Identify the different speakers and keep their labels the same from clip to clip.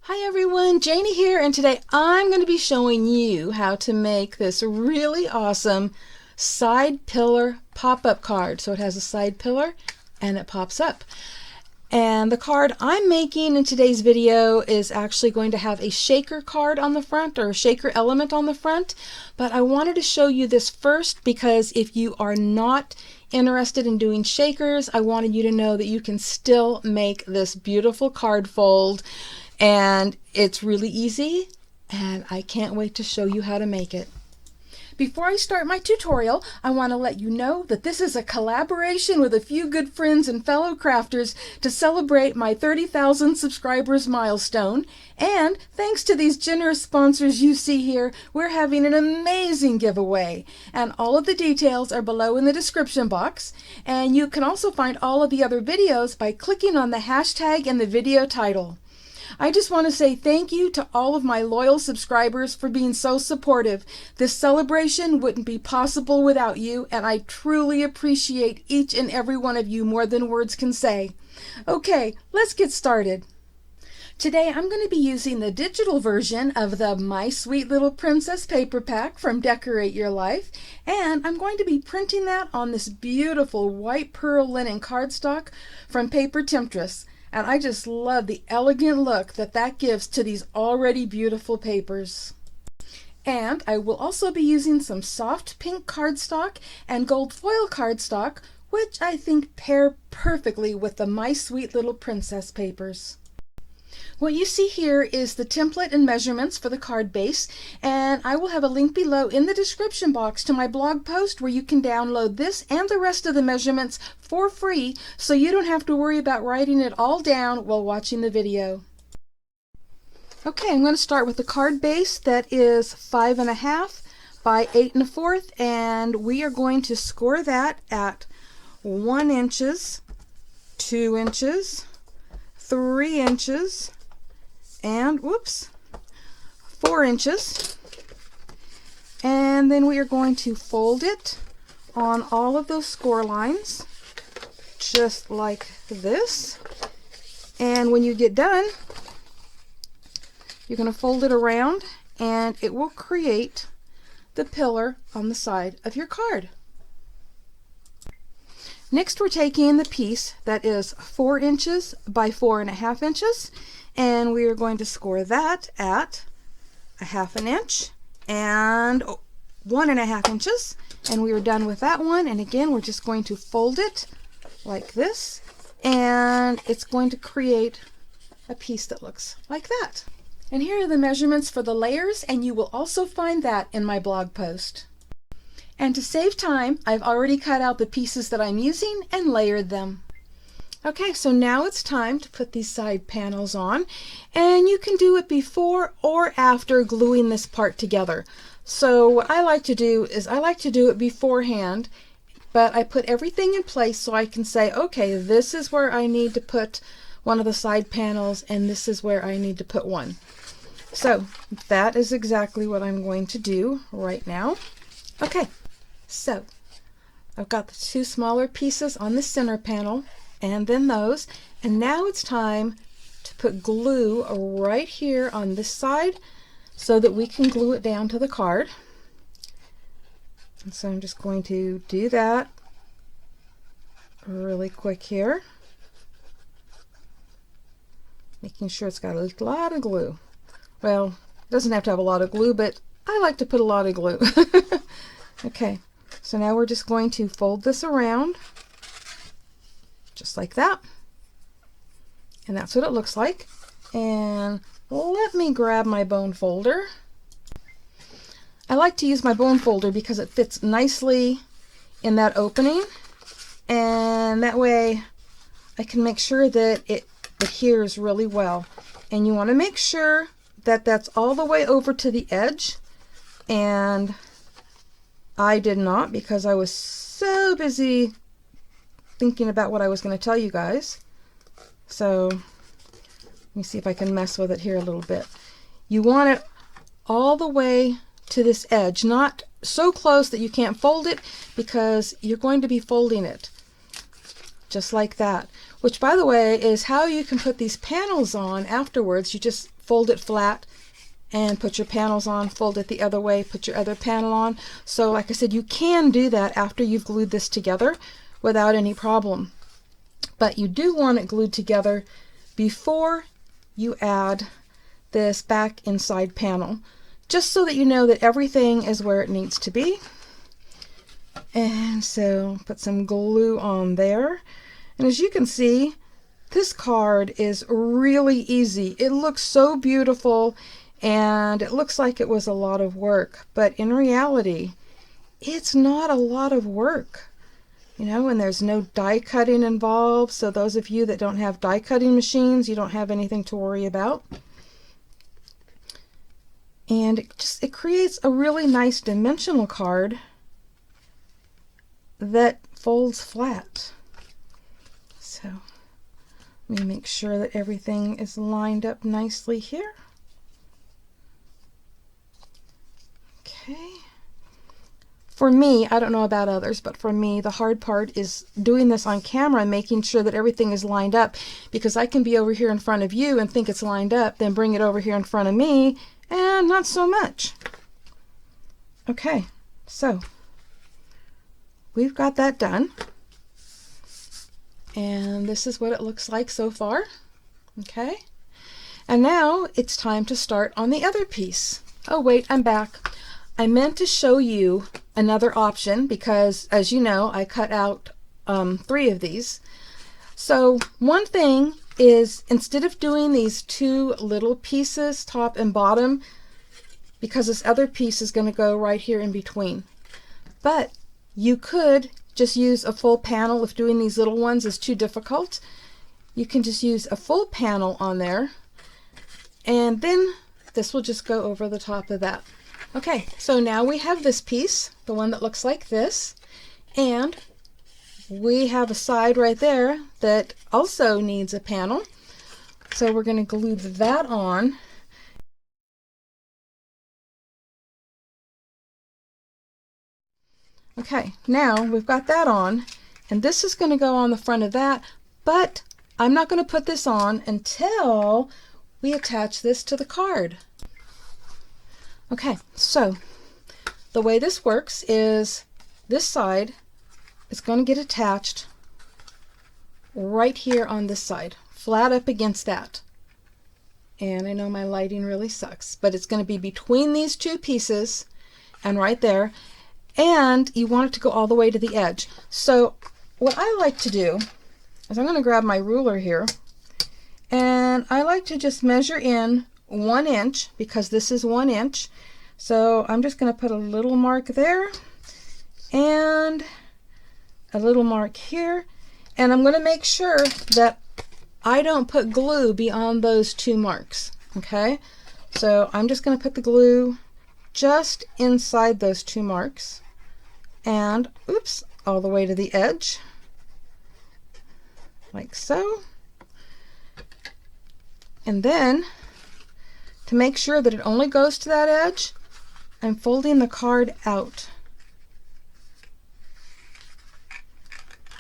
Speaker 1: Hi everyone, Janie here, and today I'm going to be showing you how to make this really awesome side pillar pop-up card. So it has a side pillar and it pops up. And the card I'm making in today's video is actually going to have a shaker card on the front, or a shaker element on the front. But I wanted to show you this first because if you are not interested in doing shakers, I wanted you to know that you can still make this beautiful card fold. And it's really easy, and I can't wait to show you how to make it. Before I start my tutorial, I want to let you know that this is a collaboration with a few good friends and fellow crafters to celebrate my 30,000 subscribers milestone. And thanks to these generous sponsors you see here, we're having an amazing giveaway. And all of the details are below in the description box. And you can also find all of the other videos by clicking on the hashtag in the video title. I just want to say thank you to all of my loyal subscribers for being so supportive. This celebration wouldn't be possible without you, and I truly appreciate each and every one of you more than words can say. Okay, let's get started. Today I'm going to be using the digital version of the My Sweet Little Princess paper pack from Decorate Your Life, and I'm going to be printing that on this beautiful white pearl linen cardstock from Paper Temptress. And I just love the elegant look that gives to these already beautiful papers. And I will also be using some soft pink cardstock and gold foil cardstock, which I think pair perfectly with the My Sweet Little Princess papers. What you see here is the template and measurements for the card base, and I will have a link below in the description box to my blog post where you can download this and the rest of the measurements for free, so you don't have to worry about writing it all down while watching the video. Okay, I'm going to start with the card base that is 5.5 by 8 1/4, and we are going to score that at 1 inches, 2 inches, 3 inches, and 4 inches. And then we are going to fold it on all of those score lines, just like this. And when you get done, you're going to fold it around, and it will create the pillar on the side of your card. Next, we're taking the piece that is 4 inches by 4.5 inches, and we are going to score that at 1/2 inch and 1.5 inches, and we are done with that one. And again, we're just going to fold it like this, and it's going to create a piece that looks like that. And here are the measurements for the layers, and you will also find that in my blog post. And to save time, I've already cut out the pieces that I'm using and layered them. Okay, so now it's time to put these side panels on, and you can do it before or after gluing this part together. So what I like to do is I like to do it beforehand, but I put everything in place so I can say, okay, this is where I need to put one of the side panels, and this is where I need to put one. So that is exactly what I'm going to do right now. Okay, so I've got the 2 smaller pieces on the center panel, and then those, and now it's time to put glue right here on this side so that we can glue it down to the card. And so I'm just going to do that really quick here, making sure it's got a lot of glue. Well, it doesn't have to have a lot of glue, but I like to put a lot of glue. Okay, so now we're just going to fold this around just like that, and that's what it looks like. And let me grab my bone folder. I like to use my bone folder because it fits nicely in that opening, and that way I can make sure that it adheres really well. And you want to make sure that that's all the way over to the edge, and I did not, because I was so busy thinking about what I was going to tell you guys. So let me see if I can mess with it here a little bit. You want it all the way to this edge, not so close that you can't fold it, because you're going to be folding it just like that, which by the way is how you can put these panels on afterwards. You just fold it flat and put your panels on, fold it the other way, put your other panel on. So like I said, you can do that after you've glued this together without any problem. But you do want it glued together before you add this back inside panel, just so that you know that everything is where it needs to be. And so put some glue on there. And as you can see, this card is really easy. It looks so beautiful and it looks like it was a lot of work, but in reality, it's not a lot of work. You know, and there's no die cutting involved, so those of you that don't have die cutting machines, you don't have anything to worry about. And it creates a really nice dimensional card that folds flat. So let me make sure that everything is lined up nicely here. Okay. For me, I don't know about others, but for me, the hard part is doing this on camera and making sure that everything is lined up, because I can be over here in front of you and think it's lined up, then bring it over here in front of me, and not so much. Okay, so we've got that done. And this is what it looks like so far. Okay, and now it's time to start on the other piece. Oh wait, I'm back. I meant to show you another option because, as you know, I cut out 3 of these. So one thing is, instead of doing these 2 little pieces, top and bottom, because this other piece is going to go right here in between. But you could just use a full panel if doing these little ones is too difficult. You can just use a full panel on there, and then this will just go over the top of that. Okay, so now we have this piece, the one that looks like this, and we have a side right there that also needs a panel. So we're going to glue that on. Okay, now we've got that on, and this is going to go on the front of that, but I'm not going to put this on until we attach this to the card. Okay, so the way this works is this side is going to get attached right here on this side, flat up against that. And I know my lighting really sucks, but it's going to be between these 2 pieces and right there. And you want it to go all the way to the edge. So what I like to do is I'm going to grab my ruler here, and I like to just measure in 1 inch, because this is 1 inch. So I'm just going to put a little mark there and a little mark here, and I'm going to make sure that I don't put glue beyond those 2 marks. Okay, so I'm just going to put the glue just inside those 2 marks, and oops, all the way to the edge, like so. And then, to make sure that it only goes to that edge, I'm folding the card out.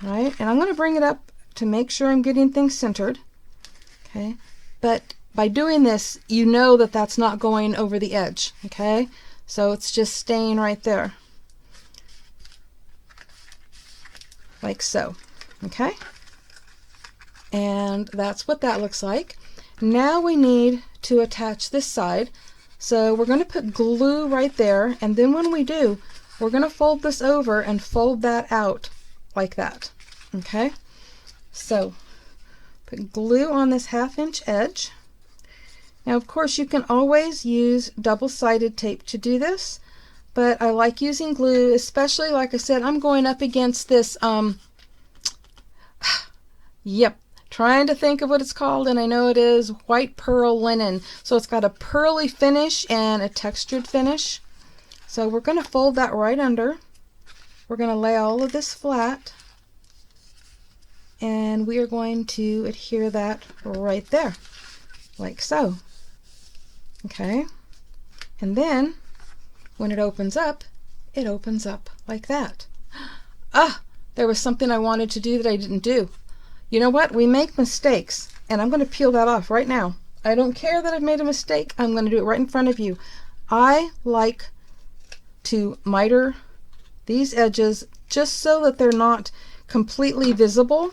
Speaker 1: All right, and I'm going to bring it up to make sure I'm getting things centered. Okay, but by doing this, you know that that's not going over the edge. Okay, so it's just staying right there, like so. Okay, and that's what that looks like. Now we need to attach this side, so we're going to put glue right there, and then when we do, we're going to fold this over and fold that out like that. Okay, so put glue on this 1/2 inch edge. Now of course you can always use double-sided tape to do this, but I like using glue, especially, like I said, I'm going up against this yep, trying to think of what it's called, and I know it is white pearl linen. So it's got a pearly finish and a textured finish. So we're going to fold that right under. We're going to lay all of this flat, and we are going to adhere that right there, like so. Okay, and then when it opens up like that. Ah, there was something I wanted to do that I didn't do. You know what? We make mistakes, and I'm going to peel that off right now. I don't care that I've made a mistake. I'm going to do it right in front of you. I like to miter these edges just so that they're not completely visible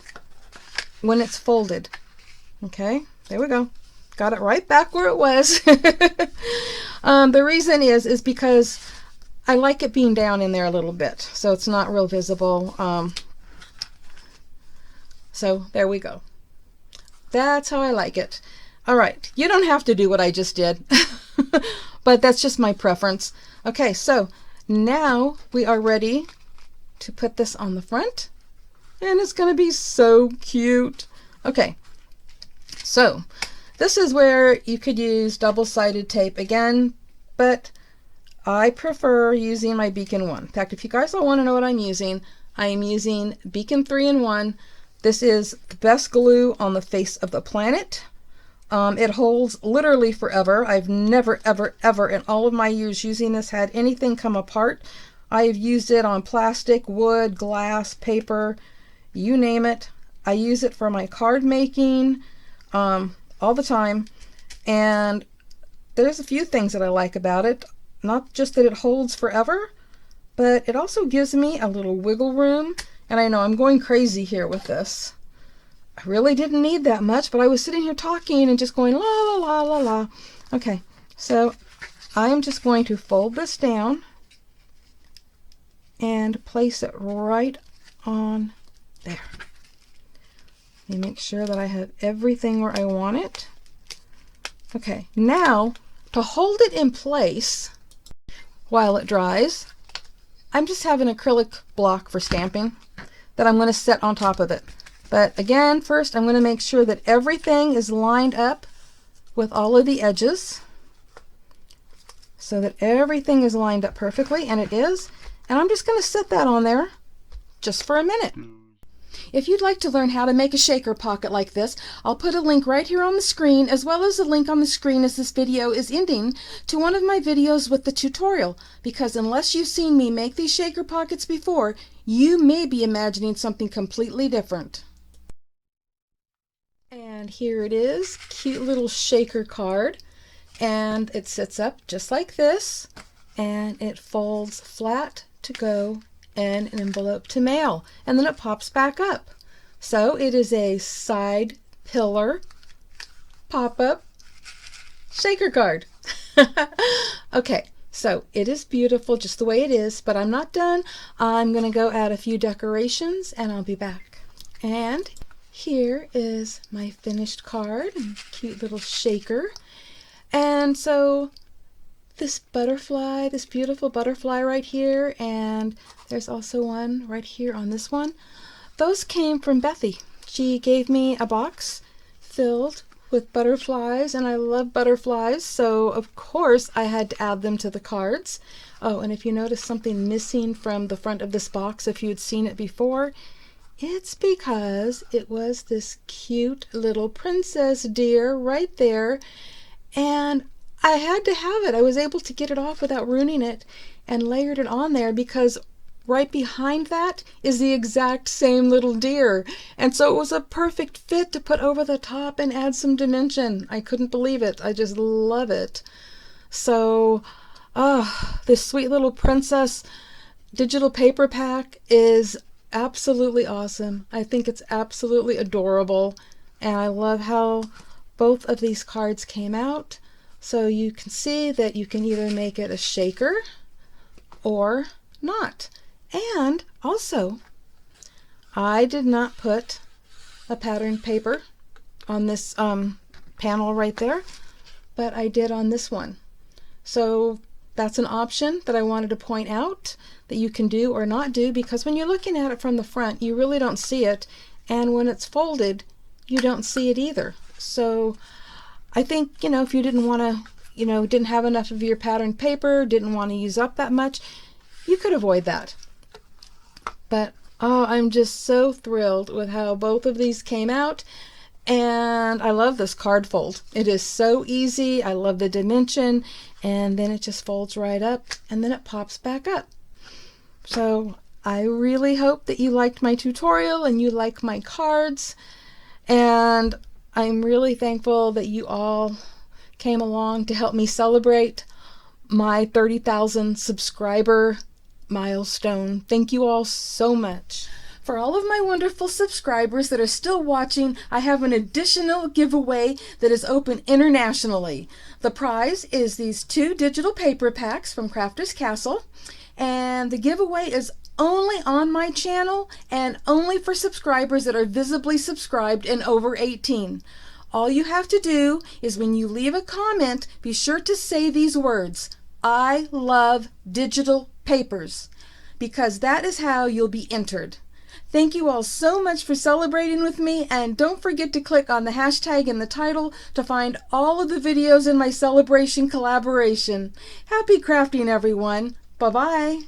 Speaker 1: when it's folded. Okay, there we go. Got it right back where it was. The reason is because I like it being down in there a little bit, so it's not real visible. So there we go. That's how I like it. All right, you don't have to do what I just did, but that's just my preference. Okay, so now we are ready to put this on the front, and it's going to be so cute. Okay, so this is where you could use double-sided tape again, but I prefer using my Beacon 1. In fact, if you guys all want to know what I'm using, I am using Beacon 3-in-1. This is the best glue on the face of the planet. It holds literally forever. I've never, ever, ever in all of my years using this had anything come apart. I've used it on plastic, wood, glass, paper, you name it. I use it for my card making all the time. And there's a few things that I like about it. Not just that it holds forever, but it also gives me a little wiggle room. And I know I'm going crazy here with this. I really didn't need that much, but I was sitting here talking and just going la la la la la. Okay, so I am just going to fold this down and place it right on there. Let me make sure that I have everything where I want it. Okay, now to hold it in place while it dries, I'm just having an acrylic block for stamping that I'm going to set on top of it. But again, first I'm going to make sure that everything is lined up with all of the edges so that everything is lined up perfectly, and it is. And I'm just going to set that on there just for a minute. If you'd like to learn how to make a shaker pocket like this, I'll put a link right here on the screen, as well as a link on the screen as this video is ending, to one of my videos with the tutorial, because unless you've seen me make these shaker pockets before, you may be imagining something completely different. And here it is, cute little shaker card, and it sits up just like this, and it folds flat to go in an envelope to mail, and then it pops back up. So it is a side pillar pop-up shaker card. Okay, so it is beautiful just the way it is, but I'm not done. I'm going to go add a few decorations and I'll be back. And here is my finished card, and cute little shaker. And so this butterfly, this beautiful butterfly right here, and there's also one right here on this one. Those came from Bethy. She gave me a box filled with butterflies, and I love butterflies, so of course I had to add them to the cards. Oh, and if you notice something missing from the front of this box, if you had seen it before, it's because it was this cute little princess deer right there, and I had to have it. I was able to get it off without ruining it and layered it on there because right behind that is the exact same little deer. And so it was a perfect fit to put over the top and add some dimension. I couldn't believe it. I just love it. So, this sweet little princess digital paper pack is absolutely awesome. I think it's absolutely adorable. And I love how both of these cards came out. So you can see that you can either make it a shaker or not. And also, I did not put a patterned paper on this panel right there, but I did on this one. So that's an option that I wanted to point out that you can do or not do, because when you're looking at it from the front, you really don't see it, and when it's folded, you don't see it either. So I think, if you didn't want to, didn't have enough of your patterned paper, didn't want to use up that much, you could avoid that. But I'm just so thrilled with how both of these came out, and I love this card fold. It is so easy. I love the dimension, and then it just folds right up, and then it pops back up. So I really hope that you liked my tutorial and you like my cards, and I'm really thankful that you all came along to help me celebrate my 30,000 subscriber milestone. Thank you all so much. For all of my wonderful subscribers that are still watching, I have an additional giveaway that is open internationally. The prize is these 2 digital paper packs from Crafter's Castle, and the giveaway is only on my channel and only for subscribers that are visibly subscribed and over 18. All you have to do is when you leave a comment, be sure to say these words, "I love digital papers," because that is how you'll be entered. Thank you all so much for celebrating with me, and don't forget to click on the hashtag in the title to find all of the videos in my celebration collaboration. Happy crafting, everyone. Bye-bye.